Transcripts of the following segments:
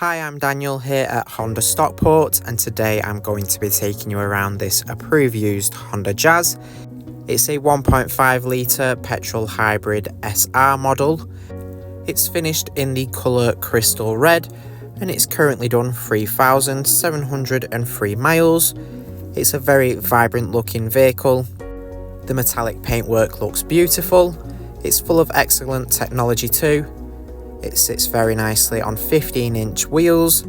Hi, I'm Daniel here at Honda Stockport, and today I'm going to be taking you around this approved used Honda Jazz. It's a 1.5 litre petrol hybrid SR model. It's finished in the colour crystal red and it's currently done 3,703 miles. It's a very vibrant looking vehicle. The metallic paintwork looks beautiful. It's full of excellent technology too. It sits very nicely on 15-inch wheels.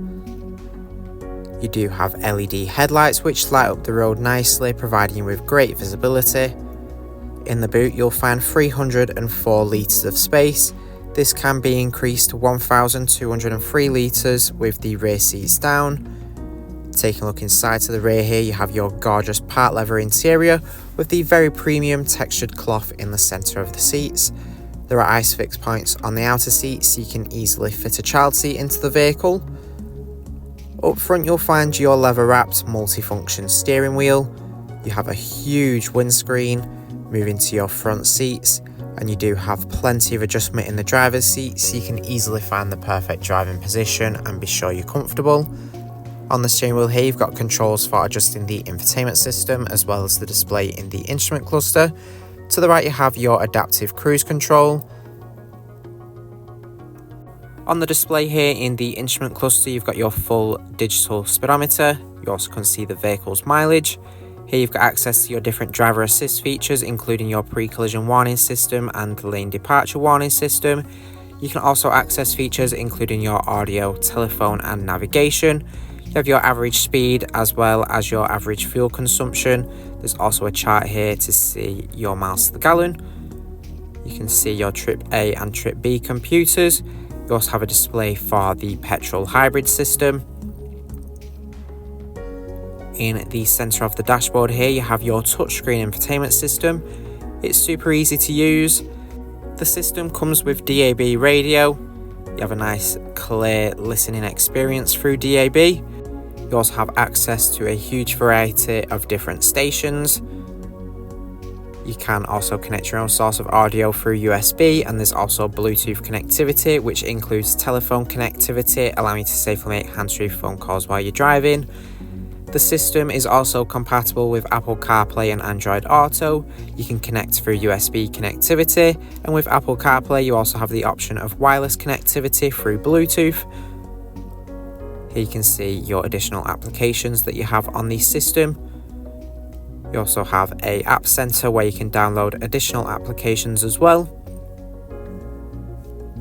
You do have LED headlights which light up the road nicely, providing you with great visibility. In the boot you'll find 304 litres of space. This can be increased to 1,203 litres with the rear seats down. Taking a look inside to the rear here, you have your gorgeous part leather interior with the very premium textured cloth in the centre of the seats. There are ISOFIX points on the outer seats so you can easily fit a child seat into the vehicle. Up front you'll find your leather wrapped multifunction steering wheel. You have a huge windscreen moving to your front seats, and you do have plenty of adjustment in the driver's seat so you can easily find the perfect driving position and be sure you're comfortable. On the steering wheel here you've got controls for adjusting the infotainment system as well as the display in the instrument cluster. To the right you have your adaptive cruise control. On the display here in the instrument cluster you've got your full digital speedometer. You also can see the vehicle's mileage. Here you've got access to your different driver assist features, including your pre-collision warning system and lane departure warning system. You can also access features including your audio, telephone and navigation. You have your average speed as well as your average fuel consumption. There's also a chart here to see your miles to the gallon. You can see your trip A and trip B computers. You also have a display for the petrol hybrid system. In the centre of the dashboard here you have your touchscreen infotainment system. It's super easy to use. The system comes with DAB radio. You have a nice clear listening experience through DAB. You also have access to a huge variety of different stations. You can also connect your own source of audio through USB, and there's also Bluetooth connectivity which includes telephone connectivity, allowing you to safely make hands-free phone calls while you're driving. The system is also compatible with Apple CarPlay and Android Auto. You can connect through USB connectivity, and with Apple CarPlay you also have the option of wireless connectivity through Bluetooth. Here you can see your additional applications that you have on the system. You also have an app center where you can download additional applications as well.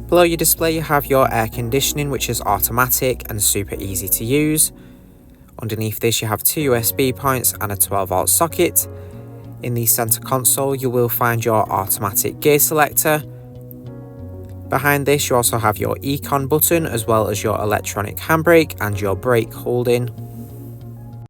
Below your display you have your air conditioning, which is automatic and super easy to use. Underneath this you have two USB points and a 12-volt socket. In the center console you will find your automatic gear selector. Behind this you also have your Econ button as well as your electronic handbrake and your brake holding.